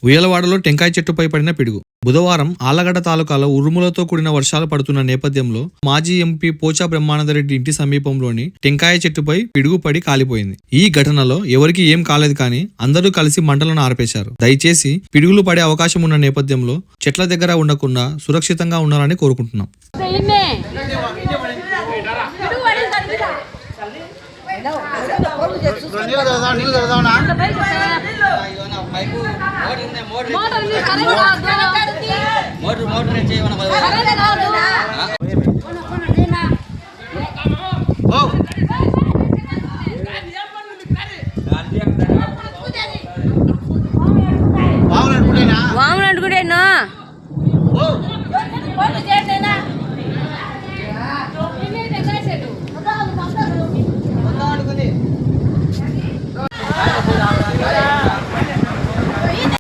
ఉయ్యలవాడలో టెంకాయ చెట్టుపై పడిన పిడుగు. బుధవారం ఆళ్లగడ్డ తాలూకాలో ఉరుములతో కూడిన వర్షాలు పడుతున్న నేపథ్యంలో మాజీ ఎంపీ పోచా బ్రహ్మానందరెడ్డి ఇంటి సమీపంలోని టెంకాయ చెట్టుపై పిడుగు పడి కాలిపోయింది. ఈ ఘటనలో ఎవరికి ఏం కాలేదు కానీ అందరూ కలిసి మంటలను ఆర్పేశారు. దయచేసి పిడుగులు పడే అవకాశం ఉన్న నేపథ్యంలో చెట్ల దగ్గర ఉండకుండా సురక్షితంగా ఉండాలని కోరుకుంటున్నాం. వామన